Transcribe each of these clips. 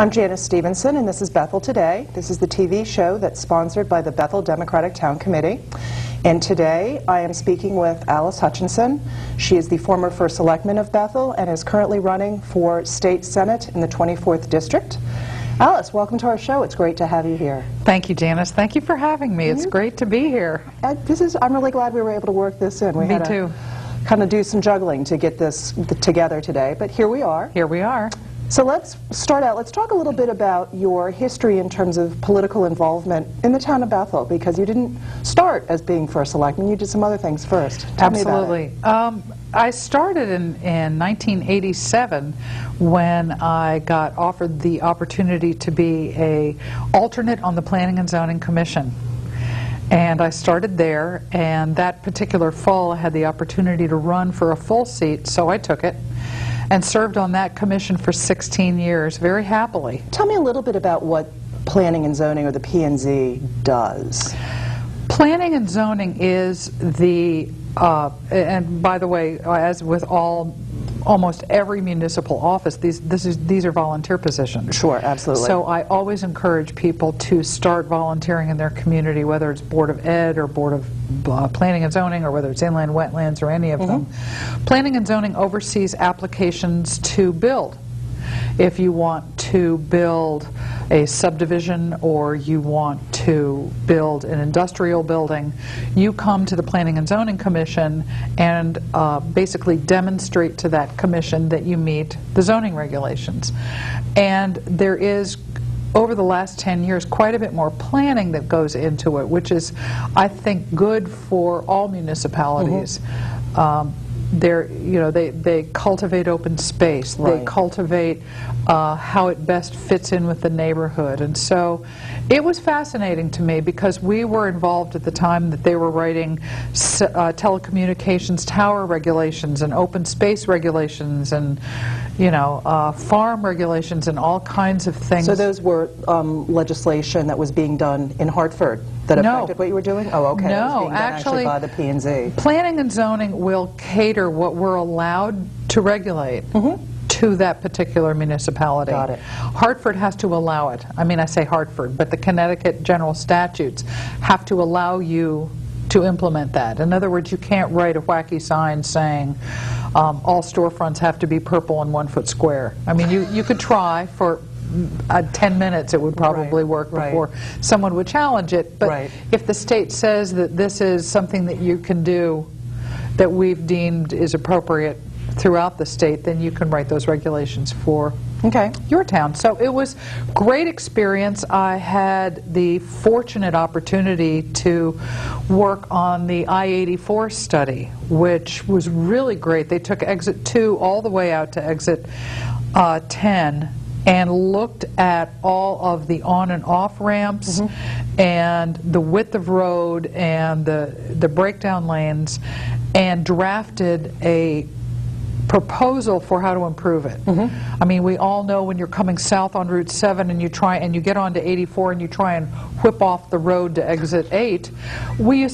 I'm Janice Stevenson, and this is Bethel Today. This is the TV show that's sponsored by the Bethel Democratic Town Committee. And today I am speaking with Alice Hutchinson. She is the former First Selectman of Bethel and is currently running for State Senate in the 24th District. Alice, welcome to our show. It's great to have you here. Thank you, Janice. Thank you for having me. It's great to be here. I'm really glad we were able to work this in. Me too. Kind of do some juggling to get this together today, but here we are. Here we are. So let's start out. Let's talk a little bit about your history in terms of political involvement in the town of Bethel, because you didn't start as being First Selectman. You did some other things first. Tell me about it. Absolutely. I started in 1987 when I got offered the opportunity to be an alternate on the Planning and Zoning Commission. And I started there, and that particular fall I had the opportunity to run for a full seat, so I took it and served on that commission for 16 years, very happily. Tell me a little bit about what Planning and Zoning, or the P&Z, does. Planning and zoning is the, and by the way, as with almost every municipal office, these are volunteer positions. Sure, absolutely. So I always encourage people to start volunteering in their community, whether it's Board of Ed or Board of Planning and Zoning, or whether it's inland wetlands or any of them. Planning and zoning oversees applications to build. If you want to build a subdivision or you want to build an industrial building, you come to the Planning and Zoning Commission and basically demonstrate to that commission that you meet the zoning regulations. And there is, over the last 10 years, quite a bit more planning that goes into it, which is, I think, good for all municipalities. They cultivate open space. Right. They cultivate how it best fits in with the neighborhood. And so it was fascinating to me, because we were involved at the time that they were writing telecommunications tower regulations and open space regulations and farm regulations and all kinds of things. So those were legislation that was being done in Hartford that affected what you were doing? Oh, okay. No, that was being done actually by the P&Z. Planning and zoning will cater what we're allowed to regulate to that particular municipality. Got it. Hartford has to allow it. I mean, I say Hartford, but the Connecticut general statutes have to allow you to implement that. In other words, you can't write a wacky sign saying all storefronts have to be purple and 1 foot square. I mean, you could try for 10 minutes, it would probably work before someone would challenge it. But if the state says that this is something that you can do that we've deemed is appropriate throughout the state, then you can write those regulations for your town. So it was great experience. I had the fortunate opportunity to work on the I-84 study, which was really great. They took exit 2 all the way out to exit 10 and looked at all of the on and off ramps and the width of road and the breakdown lanes, and drafted a proposal for how to improve it. I mean, we all know when you're coming south on Route 7 and you get onto 84 and you try and whip off the road to exit 8, we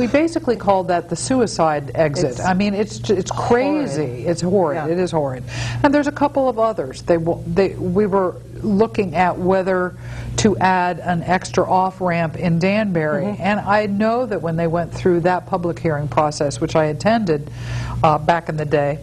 basically called that the suicide exit. I mean, it's crazy. Horrid. It's horrid. Yeah. It is horrid. And there's a couple of others. We were looking at whether to add an extra off-ramp in Danbury. And I know that when they went through that public hearing process, which I attended back in the day,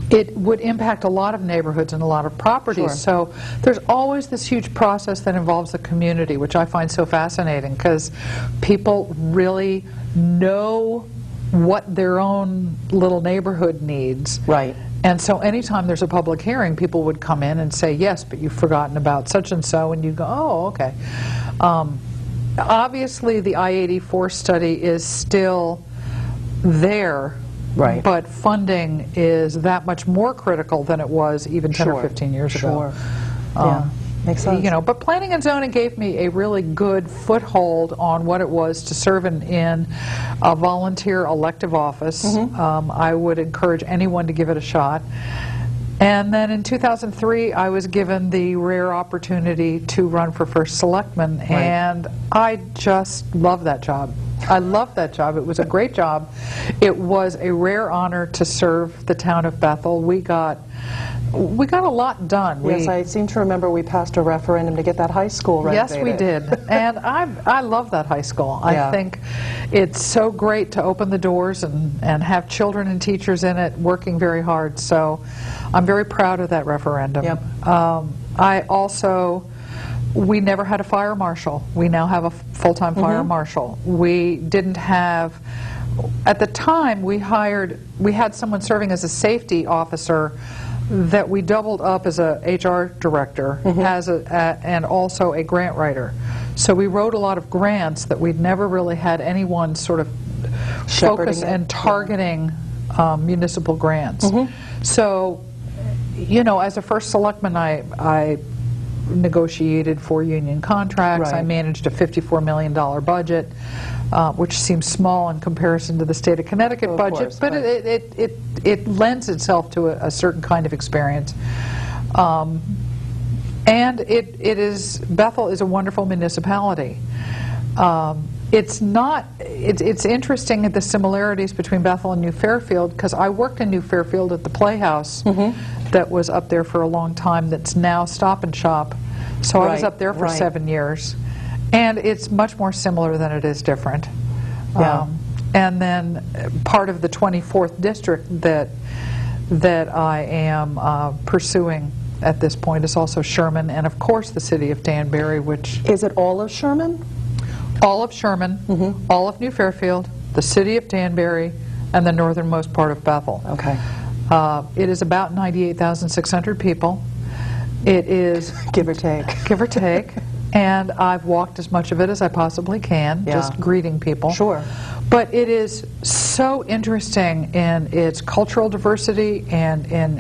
it would impact a lot of neighborhoods and a lot of properties. So there's always this huge process that involves the community, which I find so fascinating, because people really know what their own little neighborhood needs. Right. And so anytime there's a public hearing, people would come in and say, yes, but you've forgotten about such and so, and you go, oh, okay. Obviously, the I-84 study is still there. Right. But funding is that much more critical than it was even 10 or 15 years ago. Yeah, makes sense. But planning and zoning gave me a really good foothold on what it was to serve in a volunteer elective office. I would encourage anyone to give it a shot. And then in 2003, I was given the rare opportunity to run for First Selectman, and I just love that job. I loved that job. It was a great job. It was a rare honor to serve the town of Bethel. We got a lot done. Yes, I seem to remember we passed a referendum to get that high school renovated. Yes, we did. And I love that high school. I think it's so great to open the doors and have children and teachers in it working very hard. So I'm very proud of that referendum. Yep. We never had a fire marshal. We now have a full-time fire marshal. We didn't have, at the time we had someone serving as a safety officer that we doubled up as a HR director and also a grant writer. So we wrote a lot of grants that we'd never really had anyone sort of focus and targeting municipal grants. So, you know, as a first selectman, I negotiated 4 union contracts. I managed a $54 million budget, which seems small in comparison to the state of Connecticut budget, but it lends itself to a certain kind of experience. And Bethel is a wonderful municipality. It's interesting at the similarities between Bethel and New Fairfield, because I worked in New Fairfield at the Playhouse that was up there for a long time, that's now Stop and Shop. So I was up there for 7 years. And it's much more similar than it is different. And then part of the 24th district that I am pursuing at this point is also Sherman, and of course the city of Danbury, which... Is it all of Sherman? All of Sherman, all of New Fairfield, the city of Danbury, and the northernmost part of Bethel. Okay. It is about 98,600 people. It is... Give or take. Give or take. And I've walked as much of it as I possibly can, just greeting people. Sure. But it is so interesting in its cultural diversity and in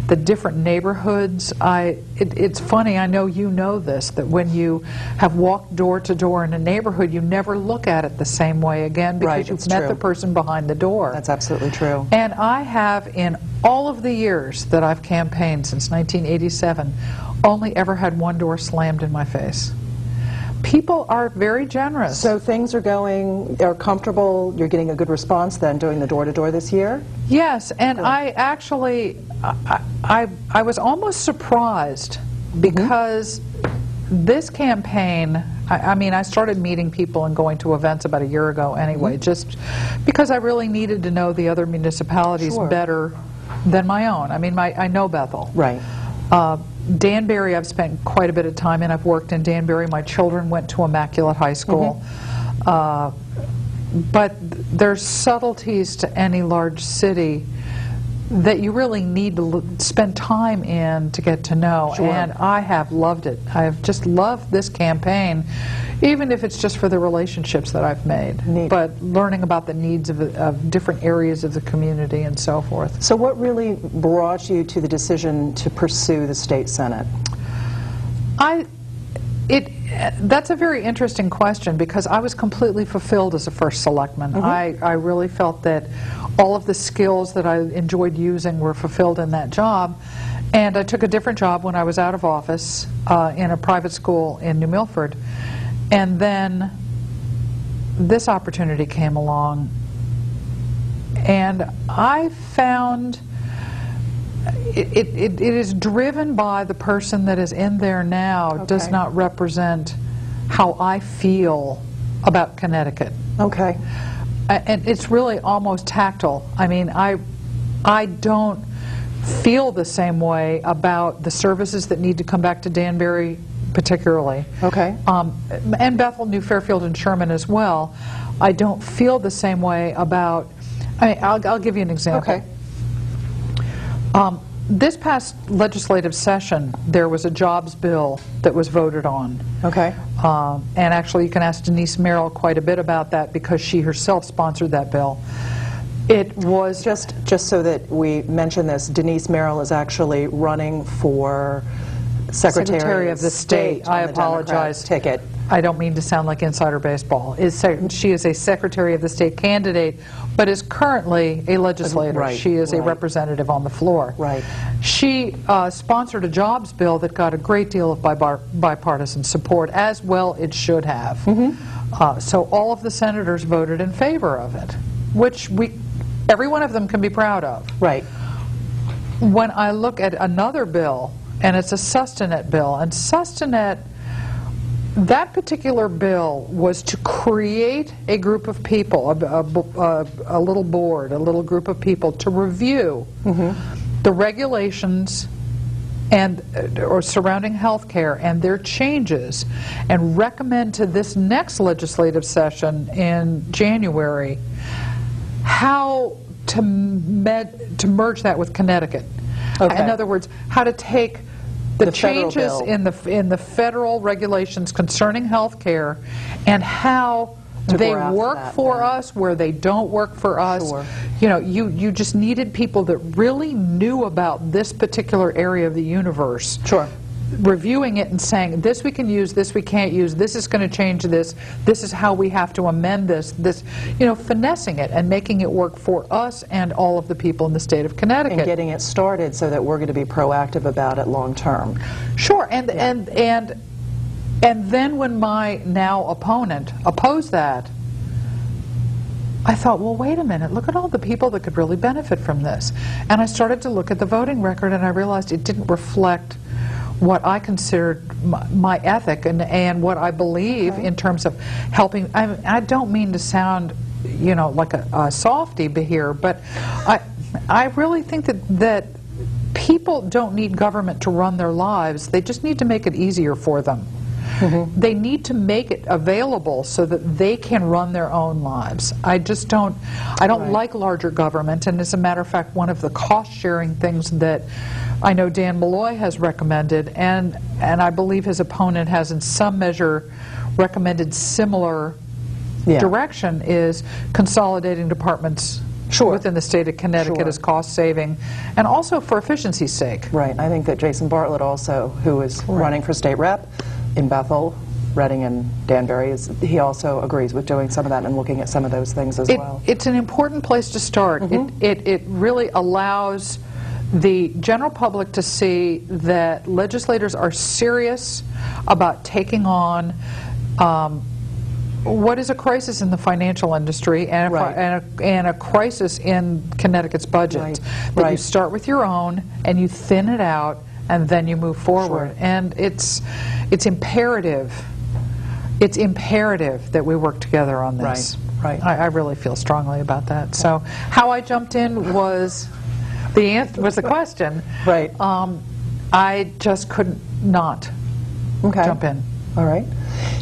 the different neighborhoods. It's funny, I know you know this, that when you have walked door to door in a neighborhood, you never look at it the same way again because you've met the person behind the door. That's absolutely true. And I have, in all of the years that I've campaigned since 1987, only ever had one door slammed in my face. People are very generous. So things are comfortable, you're getting a good response then doing the door-to-door this year? Yes, and I actually, I was almost surprised because this campaign, I mean, I started meeting people and going to events about a year ago anyway, just because I really needed to know the other municipalities better than my own. I mean, I know Bethel. Right. Danbury, I've spent quite a bit of time in. I've worked in Danbury. My children went to Immaculate High School. But there's subtleties to any large city that you really need to spend time in to get to know. And I have loved it. I've just loved this campaign, even if it's just for the relationships that I've made. But learning about the needs of different areas of the community and so forth. So what really brought you to the decision to pursue the state senate? That's a very interesting question, because I was completely fulfilled as a first selectman. I really felt that all of the skills that I enjoyed using were fulfilled in that job. And I took a different job when I was out of office in a private school in New Milford. And then this opportunity came along, and I found it is driven by the person that is in there now, does not represent how I feel about Connecticut. Okay. And it's really almost tactile. I mean, I don't feel the same way about the services that need to come back to Danbury particularly. Okay. And Bethel, New Fairfield, and Sherman as well. I don't feel the same way about, I'll give you an example. Okay. This past legislative session, there was a jobs bill that was voted on. Okay. And actually, you can ask Denise Merrill quite a bit about that, because she herself sponsored that bill. It was just so that we mention this, Denise Merrill is actually running for Secretary of the State. I apologize. Ticket. I don't mean to sound like insider baseball, she is a Secretary of the State candidate, but is currently a legislator. Right, she is a right. representative on the floor. Right. She sponsored a jobs bill that got a great deal of bipartisan support, as well it should have. So all of the senators voted in favor of it, which every one of them can be proud of. Right. When I look at another bill, and it's a sustainant bill, and sustainant, that particular bill was to create a group of people, a little board, a little group of people to review the regulations or surrounding health care and their changes, and recommend to this next legislative session in January how to merge that with Connecticut. Okay. In other words, how to take the changes in the federal regulations concerning health care and how they work for us, where they don't work for us. Sure. You know, you just needed people that really knew about this particular area of the universe. Sure. Reviewing it and saying, this we can use, this we can't use, this is going to change this is how we have to amend this, you know, finessing it and making it work for us and all of the people in the state of Connecticut. And getting it started so that we're going to be proactive about it long term. Sure, and then when my now opponent opposed that, I thought, well, wait a minute, look at all the people that could really benefit from this. And I started to look at the voting record, and I realized it didn't reflect what I considered my ethic and what I believe in terms of helping. I don't mean to sound, you know, like a softy here, but I really think that people don't need government to run their lives. They just need to make it easier for them. They need to make it available so that they can run their own lives. I don't like larger government, and as a matter of fact, one of the cost-sharing things that I know Dan Malloy has recommended, and I believe his opponent has in some measure recommended similar direction, is consolidating departments within the state of Connecticut as cost-saving, and also for efficiency's sake. Right. I think that Jason Bartlett also, who is running for state rep in Bethel, Reading, and Danbury, he also agrees with doing some of that and looking at some of those things as well. It's an important place to start. It really allows the general public to see that legislators are serious about taking on what is a crisis in the financial industry and a crisis in Connecticut's budget. That you start with your own and you thin it out and then you move forward. And it's imperative. It's imperative that we work together on this. I really feel strongly about that. So how I jumped in was the question. I just couldn't not jump in. All right.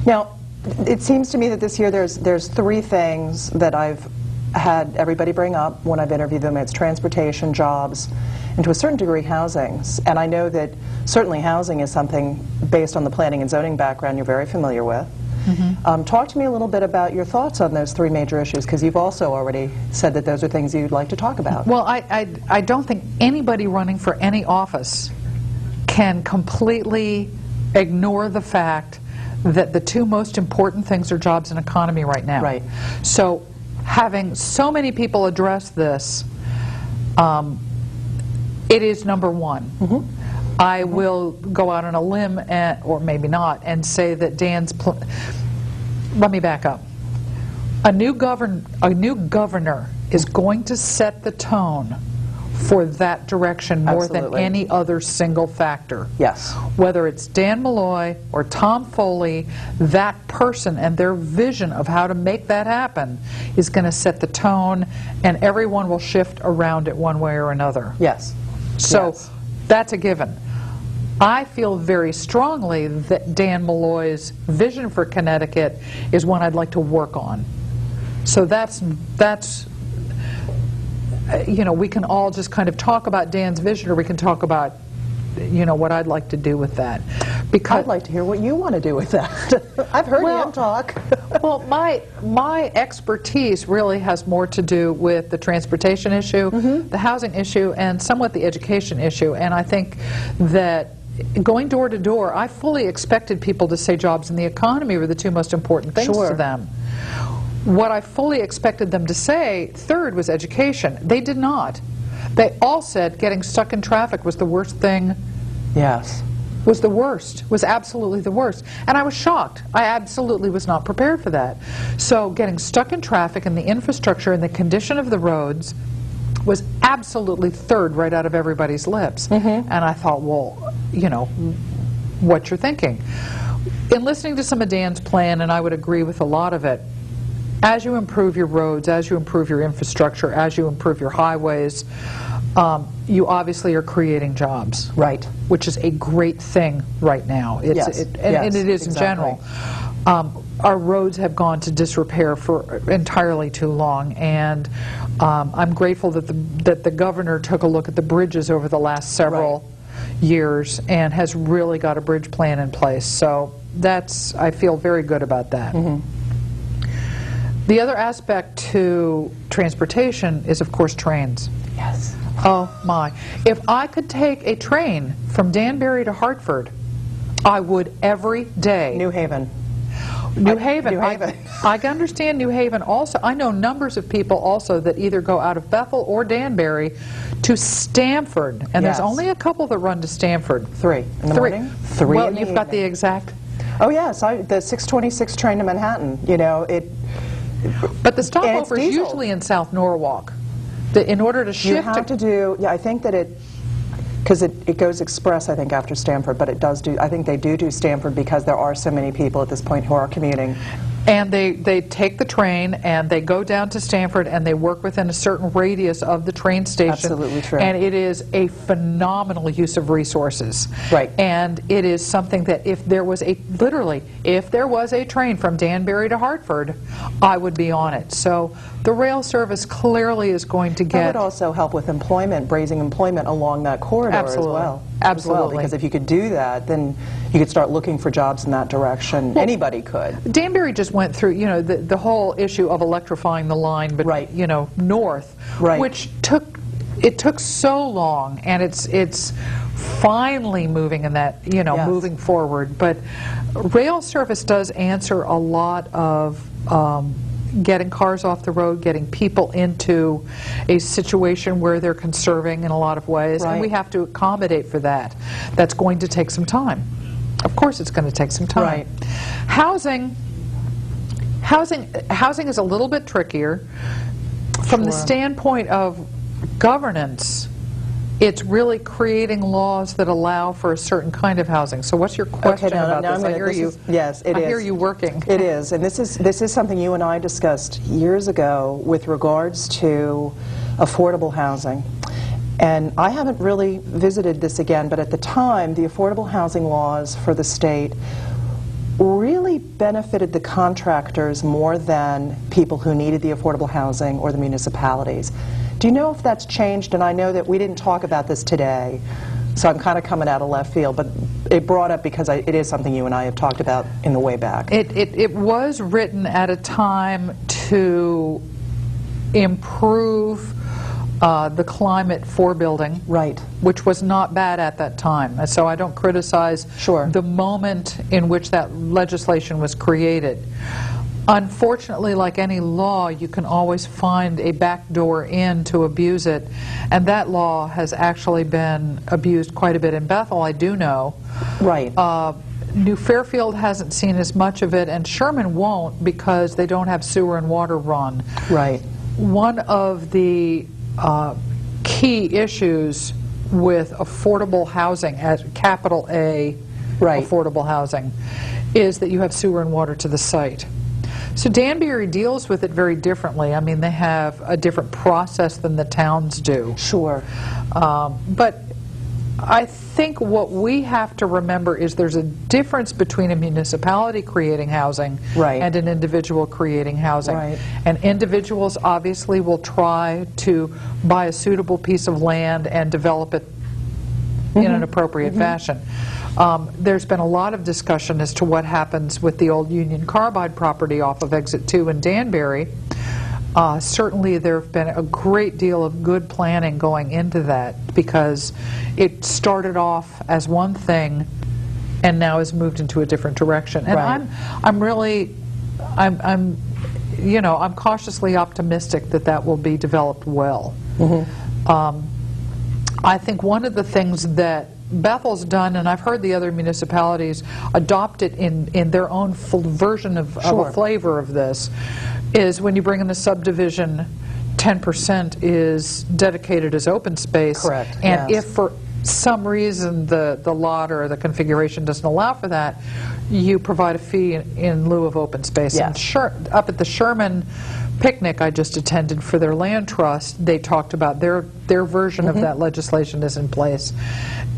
Now, it seems to me that this year there's three things that I've had everybody bring up when I've interviewed them. It's transportation, jobs, and to a certain degree housing. And I know that certainly housing is something, based on the planning and zoning background, you're very familiar with. Talk to me a little bit about your thoughts on those three major issues, because you've also already said that those are things you'd like to talk about. Well, I don't think anybody running for any office can completely ignore the fact that the two most important things are jobs and economy right now. So having so many people address this, it is number one. I will go out on a limb, or maybe not, and say that Dan's... Let me back up. A new governor is going to set the tone for that direction more than any other single factor. Whether it's Dan Malloy or Tom Foley, that person and their vision of how to make that happen is going to set the tone, and everyone will shift around it one way or another. So that's a given. I feel very strongly that Dan Malloy's vision for Connecticut is one I'd like to work on. So that's you know, we can all just kind of talk about Dan's vision, or we can talk about, you know, what I'd like to do with that. Because I'd like to hear what you want to do with that. I've heard him talk. Well, my expertise really has more to do with the transportation issue, the housing issue, and somewhat the education issue. And I think that going door to door, I fully expected people to say jobs and the economy were the two most important things to them. What I fully expected them to say, third, was education. They did not. They all said getting stuck in traffic was the worst thing. Yes. Was the worst, was absolutely the worst. And I was shocked. I absolutely was not prepared for that. So getting stuck in traffic and the infrastructure and the condition of the roads was absolutely third right out of everybody's lips. And I thought, well, you know, what you're thinking. In listening to some of Dan's plan, and I would agree with a lot of it, as you improve your roads, as you improve your infrastructure, as you improve your highways, you obviously are creating jobs. Right. Which is a great thing right now. And it is in general. Our roads have gone to disrepair for entirely too long, and I'm grateful that the governor took a look at the bridges over the last several years and has really got a bridge plan in place. So I feel very good about that. The other aspect to transportation is, of course, trains. Yes. Oh my. If I could take a train from Danbury to Hartford, I would every day. New Haven. New Haven. I understand New Haven also. I know numbers of people also that either go out of Bethel or Danbury to Stamford. And there's only a couple that run to Stamford. 3 in the morning? 3 well, in the you've got the exact... Oh, yes. The 626 train to Manhattan. You know, But the stopover is usually in South Norwalk. In order to shift... You have to do... Yeah, I think that because it goes express, I think, after Stamford, but it does do... I think they do Stamford because there are so many people at this point who are commuting. And they take the train and they go down to Stamford and they work within a certain radius of the train station. Absolutely true. And it is a phenomenal use of resources. Right. And it is something that if there was a train from Danbury to Hartford, I would be on it. So the rail service clearly is going to get... That would also help with employment, raising employment along that corridor as well. Absolutely. Because if you could do that, then you could start looking for jobs in that direction. Well, anybody could. Danbury just went through, you know, the whole issue of electrifying the line, but you know, north, which took so long, and it's finally moving in that, you know, moving forward. But rail service does answer a lot of getting cars off the road, getting people into a situation where they're conserving in a lot of ways, and we have to accommodate for that. That's going to take some time. Of course it's going to take some time. Right. Housing is a little bit trickier. From the standpoint of governance, it's really creating laws that allow for a certain kind of housing. So what's your question about this? I hear you. Yes, it is. I hear you working. It is, and this is something you and I discussed years ago with regards to affordable housing. And I haven't really visited this again, but at the time, the affordable housing laws for the state really benefited the contractors more than people who needed the affordable housing or the municipalities. Do you know if that's changed? And I know that we didn't talk about this today, so I'm kind of coming out of left field, but it brought up because it is something you and I have talked about in the way back. It was written at a time to improve the climate for building, which was not bad at that time. So I don't criticize the moment in which that legislation was created. Unfortunately, like any law, you can always find a back door in to abuse it, and that law has actually been abused quite a bit in Bethel, I do know. New Fairfield hasn't seen as much of it, and Sherman won't because they don't have sewer and water run. One of the key issues with affordable housing, as capital A affordable housing, is that you have sewer and water to the site. So Danbury deals with it very differently. I mean, they have a different process than the towns do. But I think what we have to remember is there's a difference between a municipality creating housing and an individual creating housing. And individuals obviously will try to buy a suitable piece of land and develop it in an appropriate fashion. There's been a lot of discussion as to what happens with the old Union Carbide property off of Exit 2 in Danbury. Certainly there have been a great deal of good planning going into that, because it started off as one thing and now has moved into a different direction. And Right. I'm cautiously optimistic that that will be developed well. I think one of the things that Bethel's done, and I've heard the other municipalities adopt it in their own version of Sure. a flavor of this, is when you bring in a subdivision, 10% is dedicated as open space. Correct, And yes. if for some reason the lot or the configuration doesn't allow for that, you provide a fee in lieu of open space. Yes. And up at the Sherman picnic I just attended for their land trust, they talked about their version of that legislation is in place.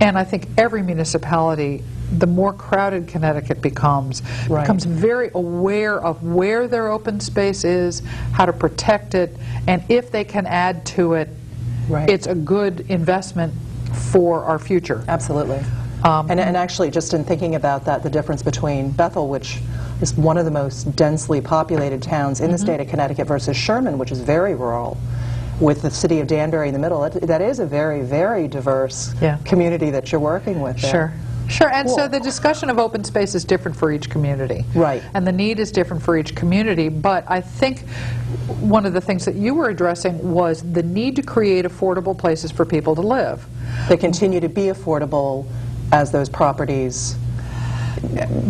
And I think every municipality, the more crowded Connecticut becomes very aware of where their open space is, how to protect it, and if they can add to it, it's a good investment for our future. Absolutely. And actually, just in thinking about that, the difference between Bethel, which is one of the most densely populated towns in the state of Connecticut, versus Sherman, which is very rural, with the city of Danbury in the middle, that is a very, very diverse community that you're working with there. Sure, and Cool. so the discussion of open space is different for each community. Right. And the need is different for each community, but I think one of the things that you were addressing was the need to create affordable places for people to live. They continue to be affordable as those properties.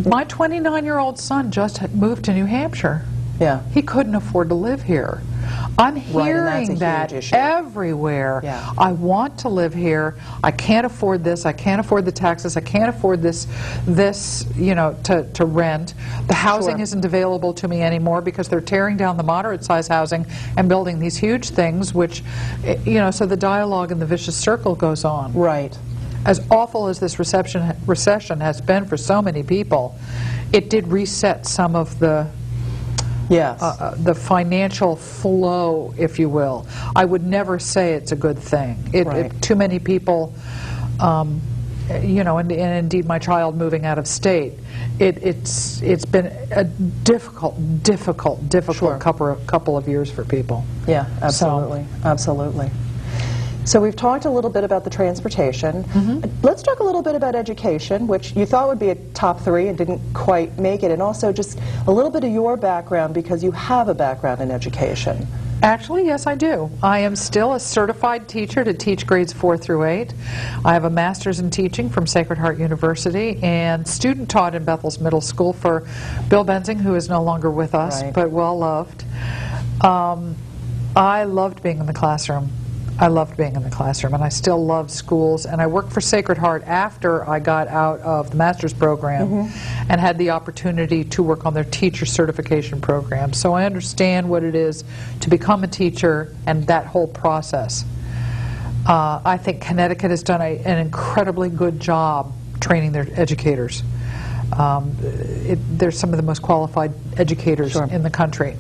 My 29-year-old son just had moved to New Hampshire. Yeah. He couldn't afford to live here. I'm Right, and that's a hearing huge that issue. everywhere. Yeah. I want to live here. I can't afford this. I can't afford the taxes. I can't afford this to rent. The housing Sure. isn't available to me anymore because they're tearing down the moderate-sized housing and building these huge things, which, so the dialogue and the vicious circle goes on. Right. As awful as this recession has been for so many people, it did reset some of the Yes. the financial flow, if you will. I would never say it's a good thing. Too many people, and indeed my child moving out of state, it's been a difficult Sure. couple of years for people. Yeah, absolutely. Absolutely. So we've talked a little bit about the transportation. Let's talk a little bit about education, which you thought would be a top 3 and didn't quite make it, and also just a little bit of your background, because you have a background in education. Actually, yes, I do. I am still a certified teacher to teach grades 4 through 8. I have a master's in teaching from Sacred Heart University, and student taught in Bethel's Middle School for Bill Benzing, who is no longer with us, but well loved. I loved being in the classroom. I loved being in the classroom, and I still love schools. And I worked for Sacred Heart after I got out of the master's program and had the opportunity to work on their teacher certification program. So I understand what it is to become a teacher and that whole process. I think Connecticut has done an incredibly good job training their educators. They're some of the most qualified educators in the country.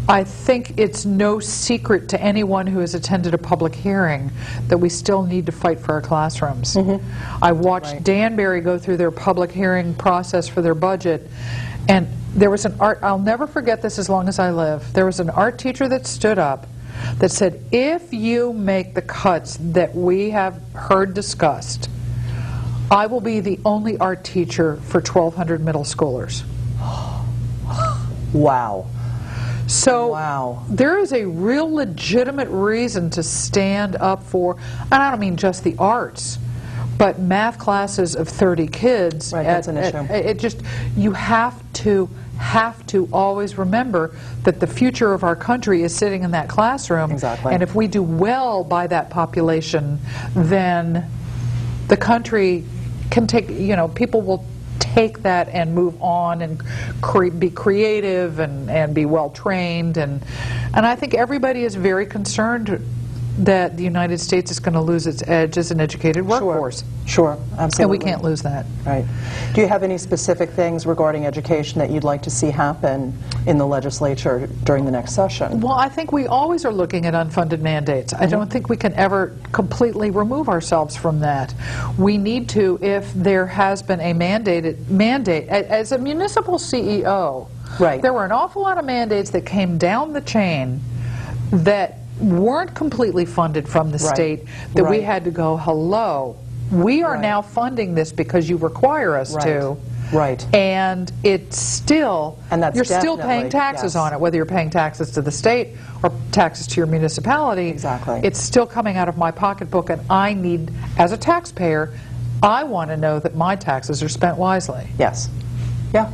I think it's no secret to anyone who has attended a public hearing that we still need to fight for our classrooms. I watched Danbury go through their public hearing process for their budget, and there was an art, I'll never forget this as long as I live, there was an art teacher that stood up that said, if you make the cuts that we have heard discussed, I will be the only art teacher for 1,200 middle schoolers. Wow. So there is a real legitimate reason to stand up for, and I don't mean just the arts, but math classes of 30 kids. That's an issue. You have to always remember that the future of our country is sitting in that classroom. Exactly. And if we do well by that population, then the country can take, people will take that and move on and be creative and be well trained, and I think everybody is very concerned that the United States is going to lose its edge as an educated workforce. Sure, absolutely. And we can't lose that. Right. Do you have any specific things regarding education that you'd like to see happen in the legislature during the next session? Well, I think we always are looking at unfunded mandates. I don't think we can ever completely remove ourselves from that. We need to, if there has been a mandate. As a municipal CEO, there were an awful lot of mandates that came down the chain that weren't completely funded from the state, that we had to go, hello, we are now funding this because you require us to. Right. And it's still, you're still paying taxes on it, whether you're paying taxes to the state or taxes to your municipality. Exactly. It's still coming out of my pocketbook, and I need, as a taxpayer, I want to know that my taxes are spent wisely. Yes. Yeah.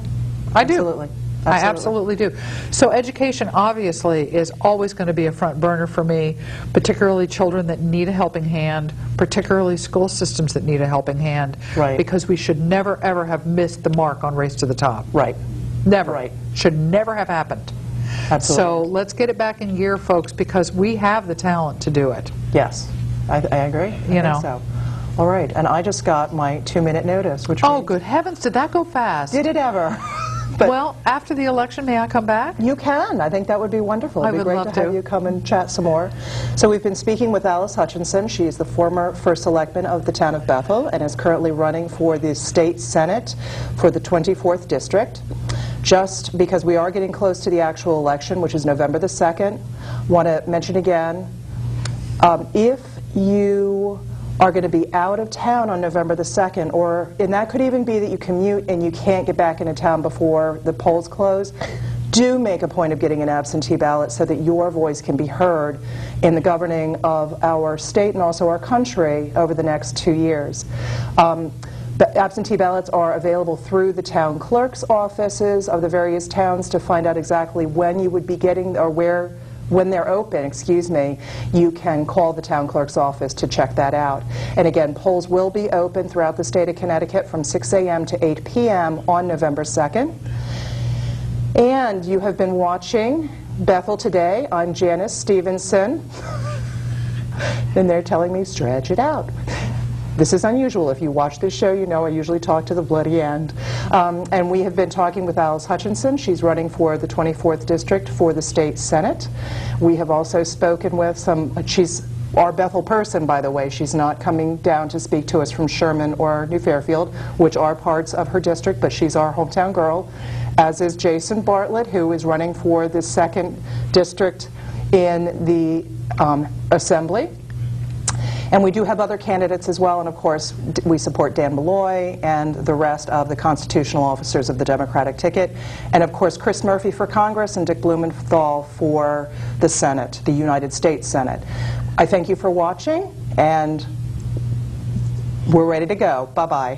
I do. Absolutely. I absolutely do. So education obviously is always going to be a front burner for me, particularly children that need a helping hand, particularly school systems that need a helping hand, because we should never ever have missed the mark on Race to the Top. Right. Never. Right. Should never have happened. Absolutely. So let's get it back in gear, folks, because we have the talent to do it. Yes. I agree. I think so. All right. And I just got my 2-minute notice, which good heavens, did that go fast? Did it ever? Well, after the election, may I come back? You can. I think that would be wonderful. It'd be great to have you come and chat some more. So we've been speaking with Alice Hutchinson. She is the former First Selectman of the town of Bethel and is currently running for the State Senate for the 24th District. Just because we are getting close to the actual election, which is November the 2nd, want to mention again, if you are going to be out of town on November the 2nd, and that could even be that you commute and you can't get back into town before the polls close, do make a point of getting an absentee ballot so that your voice can be heard in the governing of our state and also our country over the next 2 years. But absentee ballots are available through the town clerk's offices of the various towns to find out exactly when you would be getting, or when they're open, excuse me. You can call the town clerk's office to check that out. And again, polls will be open throughout the state of Connecticut from 6 a.m. to 8 p.m. on November 2nd. And you have been watching Bethel Today. I'm Janice Stevenson. And they're telling me, stretch it out. This is unusual. If you watch this show, you know I usually talk to the bloody end. And we have been talking with Alice Hutchinson. She's running for the 24th District for the State Senate. We have also spoken with she's our Bethel person, by the way. She's not coming down to speak to us from Sherman or New Fairfield, which are parts of her district, but she's our hometown girl, as is Jason Bartlett, who is running for the 2nd District in the Assembly. And we do have other candidates as well, and of course we support Dan Malloy and the rest of the constitutional officers of the Democratic ticket, and of course Chris Murphy for Congress and Dick Blumenthal for the Senate, the United States Senate. I thank you for watching, and we're ready to go. Bye-bye.